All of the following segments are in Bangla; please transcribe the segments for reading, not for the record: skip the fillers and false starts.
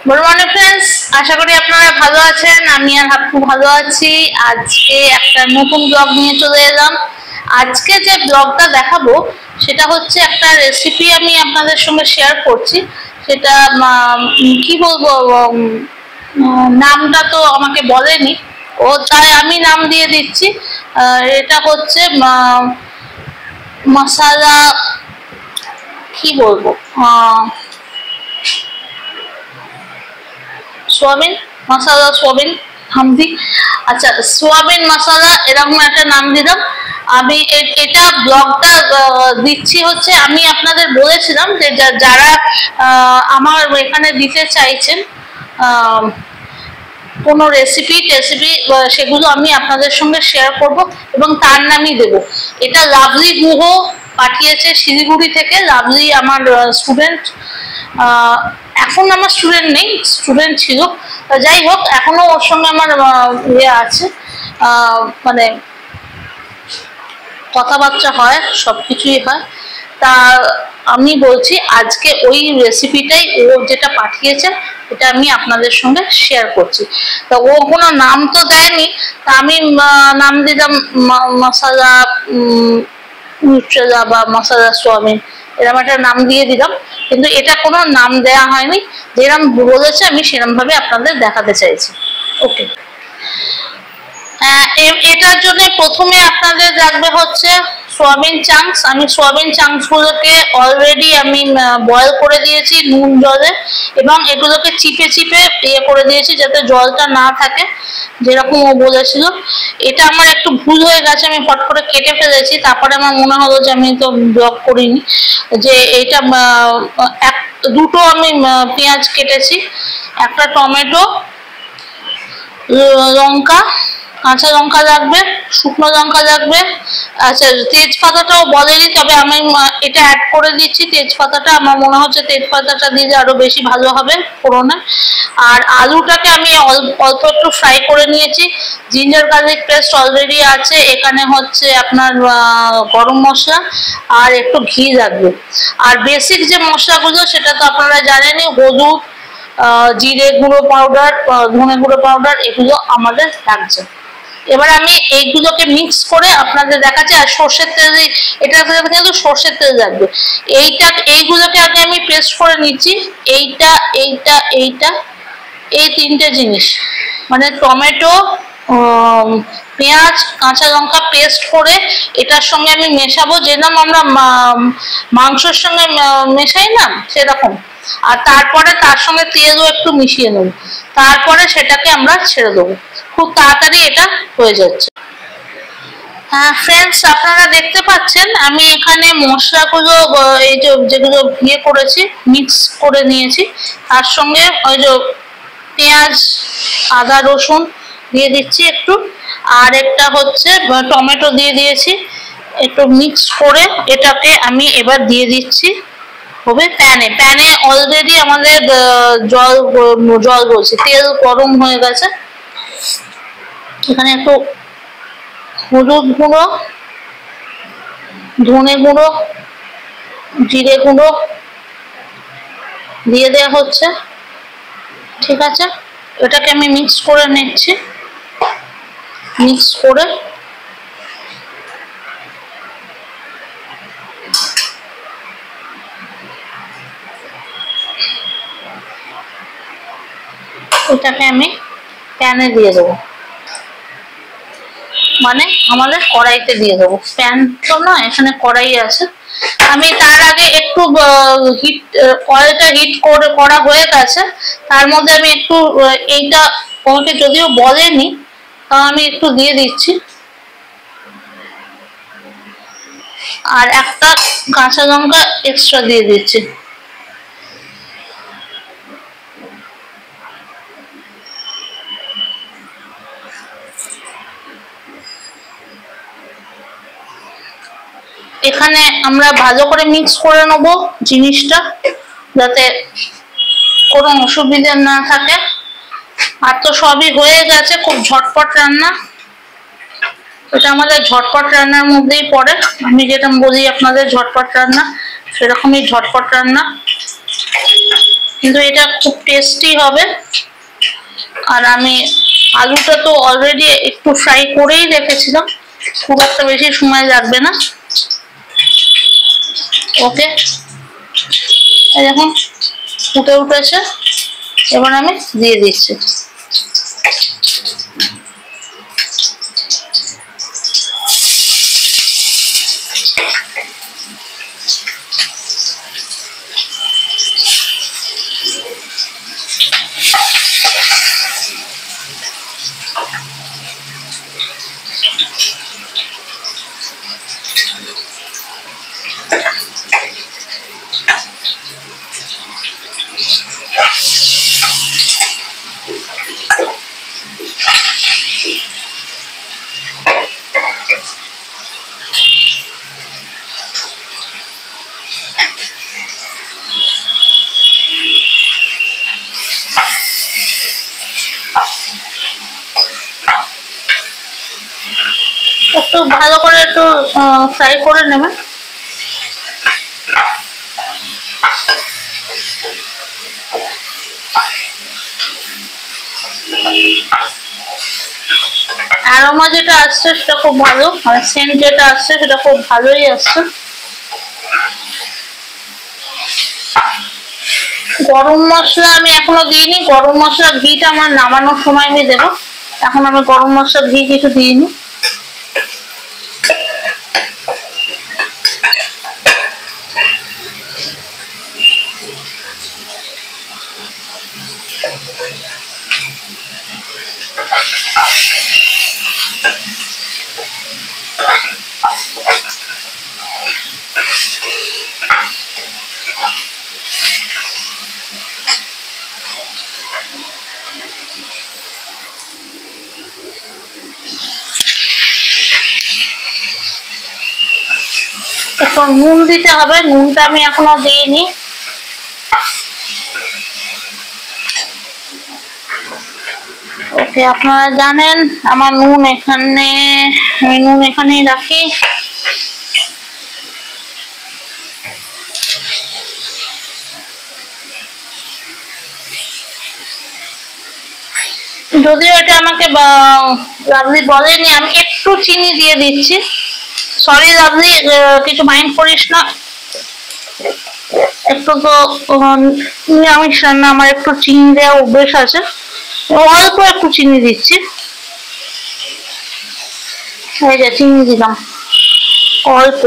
গুড মর্নিং ফ্রেন্ডস, আশা করি আপনারা ভালো আছেন। আমি আর হাপ্পু ভালো আছি। আজকে একটা নতুন ব্লগ নিয়ে চলে এলাম। আজকে যে ব্লগটা দেখাবো সেটা হচ্ছে একটা রেসিপি আমি আপনাদের সঙ্গে শেয়ার করছি। সেটা কি বলবো, নামটা তো আমাকে বলেনি ও, তাই আমি নাম দিয়ে দিচ্ছি। এটা হচ্ছে মশালা, কি বলবো, সোয়াবিন মশালা, সোয়াবিন হামদি। আচ্ছা, সোয়াবিন মশালা এরকম একটা নাম দিলাম আমি। এটা ব্লগটা দিচ্ছি হচ্ছে, আমি আপনাদের বলেছিলাম যে যারা আমার এখানে দিতে চাইছেন কোনো রেসিপি সেগুলো আমি আপনাদের সঙ্গে শেয়ার করব এবং তার নামই দেব। এটা লাভলি গুহ পাঠিয়েছে শিলিগুড়ি থেকে। লাভলি আমার স্টুডেন্ট, এখন আমার স্টুডেন্ট নেই, স্টুডেন্ট ছিল। যাই হোক, এখনো ওর সঙ্গে আমার ইয়ে আছে, মানে কথাবার্তা হয়, সবকিছুই হয়। তা আমি বলছি আজকে ওই রেসিপিটাই ও যেটা পাঠিয়েছে এটা আমি আপনাদের সঙ্গে শেয়ার করছি। তা ও কোনো নাম তো দেয়নি, তা আমি নাম দিলাম মশালা নিউট্রেলা বা মশালা সোয়াবিন, এরকম একটা নাম দিয়ে দিলাম। কিন্তু এটা কোনো নাম দেয়া হয়নি, যেরকম বলেছে আমি সেরকম ভাবে আপনাদের দেখাতে চাইছি। ওকে, এটার জন্য প্রথমে আপনাদের লাগবে হচ্ছে সোয়াবিন চাংস। আমি সোয়াবিন চাংস গুলোকে অলরেডি আমি বয়েল করে দিয়েছি নুন জলে, এবং এগুলোকে চিপে চিপে ইয়ে করে দিয়েছি যাতে জলটা না থাকে, যেরকম ও বলেছিল। এটা আমার একটু ভুল হয়ে গেছে, আমি ফট করে কেটে ফেলেছি। তারপরে আমার মনে হলো যে আমি তো ব্লক করিনি, যে এটা দুটো আমি পেঁয়াজ কেটেছি, একটা টমেটো, লঙ্কা, কাঁচা লঙ্কা লাগবে, শুকনো লঙ্কা লাগবে। আচ্ছা, তেজপাতাটাও বলেনি, তবে আমি এটা অ্যাড করে দিচ্ছি তেজপাতাটা। আমার মনে হচ্ছে তেজপাতাটা দিলে আরো বেশি ভালো হবে ফোড়নে। আর আলুটাকে আমি অল্প একটু ফ্রাই করে নিয়েছি। জিঞ্জার গার্লিক পেস্ট অলরেডি আছে। এখানে হচ্ছে আপনার গরম মশলা আর একটু ঘি লাগবে। আর বেসিক যে মশলাগুলো সেটা তো আপনারা জানেনই, হলুদ, জিরে গুঁড়ো পাউডার, ধনে গুঁড়ো পাউডার, এগুলো আমাদের লাগছে। এবার আমি এইগুলোকে মিক্স করে আপনাদের দেখাচ্ছি। আর সর্ষের তেল, এটা কিন্তু সর্ষের তেল লাগবে। এইগুলোকে আগে আমি পেস্ট করে নিচ্ছি। এইটা এইটা এইটা এই তিনটে জিনিস, মানে টমেটো, পেঁয়াজ, কাঁচা লঙ্কা পেস্ট করে এটার সঙ্গে আমি মেশাবো, যেরকম আমরা মাংসের সঙ্গে মেশাই না সেরকম। আর তারপরে তার সঙ্গে তেলও একটু মিশিয়ে নেব, তারপরে সেটাকে আমরা ছেড়ে দেবো। খুব তাড়াতাড়ি এটা হয়ে যাচ্ছে। হ্যাঁ ফ্রেন্ডস, আপনারা দেখতে পাচ্ছেন আমি এখানে মশলাগুলো এই যেগুলো ইয়ে করেছি, মিক্স করে নিয়েছি। তার সঙ্গে ওই যে পেঁয়াজ, আদা, রসুন দিয়ে দিচ্ছি একটু, আর একটা হচ্ছে টমেটো দিয়ে দিয়েছি। একটু মিক্স করে এটাকে আমি এবার দিয়ে দিচ্ছি হবে প্যানে অলরেডি আমাদের জল বলছি, তেল গরম হয়ে গেছে। এখানে একটু হলুদ গুঁড়ো, ধনে গুঁড়ো, জিরে গুঁড়ো দিয়ে দেওয়া হচ্ছে। ঠিক আছে, এটাকে আমি মিক্স করে নিচ্ছি। মিক্স করে এটাকে আমি প্যানে দিয়ে দেবো, মানে আমাদের কড়াইতে দিয়ে দেবো। প্যান তো না, এখানে কড়াই আছে। আমি তার আগে একটু অয়েলটা হিট করা হয়ে গেছে। তার মধ্যে আমি একটু এইটা তোমাকে যদিও বলেনি, তা আমি একটু দিয়ে দিচ্ছি। আর একটা কাঁচা লঙ্কা এক্সট্রা দিয়ে দিচ্ছি। এখানে আমরা ভালো করে মিক্স করে নেবো জিনিসটা, যাতে কোনো অসুবিধা না থাকে। আর তো সবই হয়ে গেছে, খুব ঝটপট রান্না। এটা আমাদের ঝটপট রান্নার মধ্যেই পড়ে। আমি যেটা বলি আপনাদের ঝটপট রান্না, সেরকমই ঝটপট রান্না। কিন্তু এটা খুব টেস্টি হবে। আর আমি আলুটা তো অলরেডি একটু ফ্রাই করেই রেখেছিলাম, খুব একটা বেশি সময় লাগবে না। ওকে, এই দেখুন ফুটে উঠেছে, এবার আমি দিয়ে দিচ্ছি। একটু ভালো করে একটু ফ্রাই করে নেবেন। অ্যারোমা যেটা আসছে সেটা খুব ভালো, আর সেন্ট যেটা আসছে সেটা খুব ভালোই আসছে। গরম মশলা আমি এখনো দিইনি, গরম মশলা ঘিটা আমার নামানোর সময় আমি দেবো, এখন আমি গরম মশলা ঘি কিছু দিইনি। একটু নুন দিতে হবে, নুনটা আমি এখনো দিইনি। ওকে, আপনারা জানেন আমার নুন এখানে, আমি নুন এখানেই রাখি। যদিও এটা আমাকে লাভলি বলেনি, আমি একটু চিনি দিয়ে দিচ্ছি। সরি লাভলি, কিছু মাইন্ড করিস না, একটু তো নিরামিষ রান্না, আমার একটু চিনি দেওয়া অভ্যেস আছে, অল্প একটু চিনি দিচ্ছি। এই যে চিনি দিলাম অল্প।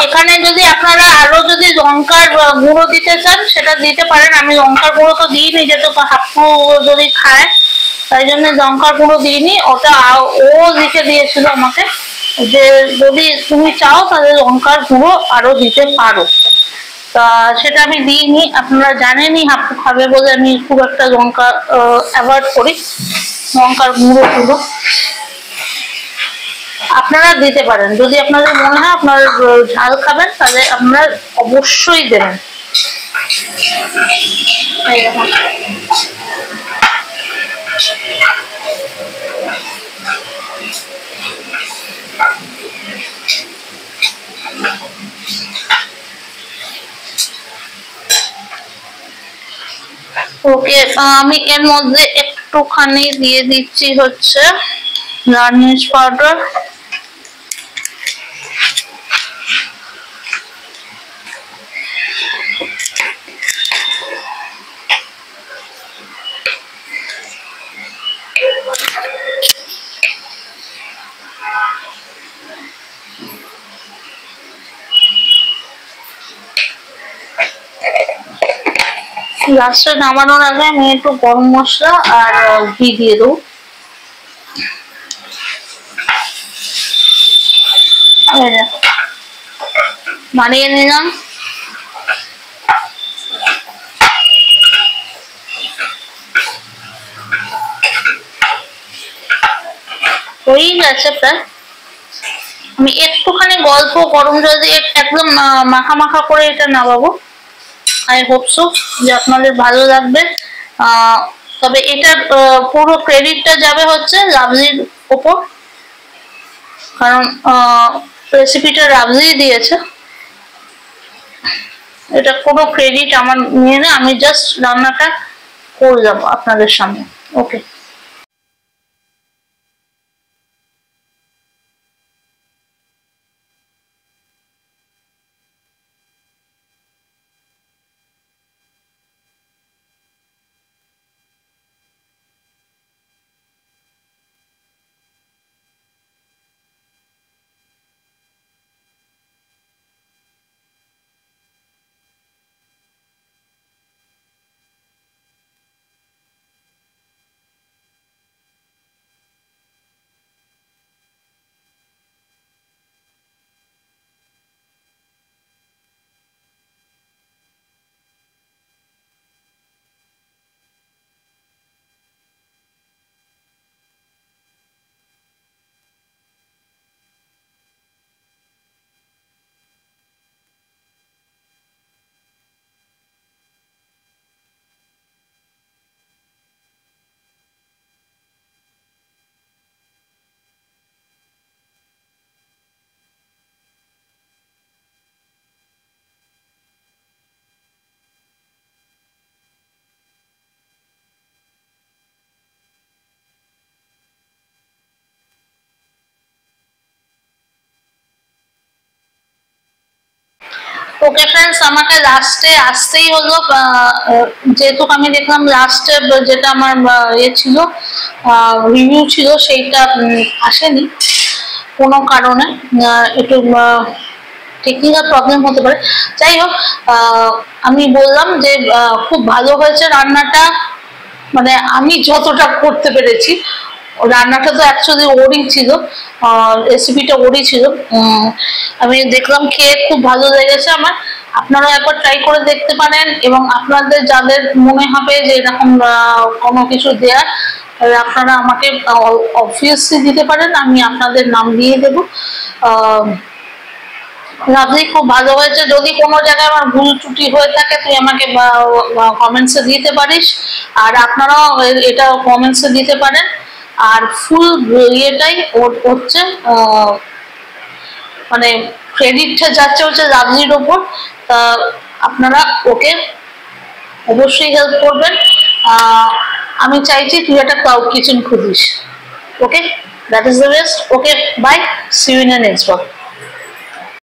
এখানে যদি আপনারা আরো যদি লঙ্কার গুঁড়ো দিতে চান সেটা দিতে পারেন, আমি লঙ্কার গুঁড়ো তো দিইনি, যেহেতু হাপ্পু যদি খায় তাই জন্য লঙ্কার গুঁড়ো দিইনি। ওটা ও লিখে দিয়েছিল আমাকে যে যদি তুমি চাও তাহলে লঙ্কার গুঁড়ো আরো দিতে পারো, তা সেটা আমি দিইনি। আপনারা জানেনই হাপ্পু খাবে বলে আমি খুব একটা লঙ্কা অ্যাভয়েড করি, লঙ্কার গুঁড়ো। আপনারা দিতে পারেন, যদি আপনাদের মনে হয় আপনারা ঝাল খাবেন তাহলে আপনারা অবশ্যই দেবেন। ওকে, আমি এর মধ্যে একটুখানি দিয়ে দিচ্ছি হচ্ছে লাল মির্চ পাউডার। লাস্টে নামানোর আগে আমি একটু গরম মশলা আর ঘি দিয়ে দেবো। বানিয়ে নিলাম। হয়েই গেছে প্রায়। আমি একটুখানি গল্প গরম জল দিয়ে একদম মাখা মাখা করে এটা নামাবো। আই হোপ সো যে আপনাদের ভালো লাগবে। তবে এটার পুরো ক্রেডিটটা যাবে হচ্ছে লাভলির ওপর, কারণ রেসিপিটা লাভলি দিয়েছে। এটা কোনো ক্রেডিট আমার নিয়ে না, আমি জাস্ট রান্নাটা করলাম আপনাদের সামনে। ওকে, ওকে ফ্রেন্ডস, আমাকে লাস্টে আসতেই হলো, যেহেতু আমি দেখলাম লাস্টে যেটা আমার ইয়ে ছিল, রিভিউ ছিল, সেইটা আসেনি কোনো কারণে, একটু টেকনিক্যাল প্রবলেম হতে পারে। যাই হোক, আমি বললাম যে খুব ভালো হয়েছে রান্নাটা, মানে আমি যতটা করতে পেরেছি। রান্নাটা তো অ্যাকচুয়ালি ওরই ছিল, রেসিপিটা ওরই ছিল। আমি দেখলাম, খেয়ে খুব ভালো লেগেছে আমার। আপনারা একবার ট্রাই করে দেখতে পারেন, এবং আপনাদের যাদের মনে হবে যে এরকম কোনো কিছু দেয়ার, আপনারা আমাকে অবভিয়াসলি দিতে পারেন, আমি আপনাদের নাম দিয়ে দেবো। লাভলি, খুব ভালো হয়েছে। যদি কোনো জায়গায় আমার ভুল ত্রুটি হয়ে থাকে তুই আমাকে কমেন্টসে দিতে পারিস, আর আপনারাও এটা কমেন্টসে দিতে পারেন। আর ফুল ইয়েটাই হচ্ছে, মানে ক্রেডিটটা যাচ্ছে হচ্ছে লাভলির ওপর। আপনারা ওকে অবশ্যই হেল্প করবেন। আমি চাইছি তুই একটা ক্লাউড কিচেন খুলিস। Okay, that is the best. Okay, bye, see you in the next blog.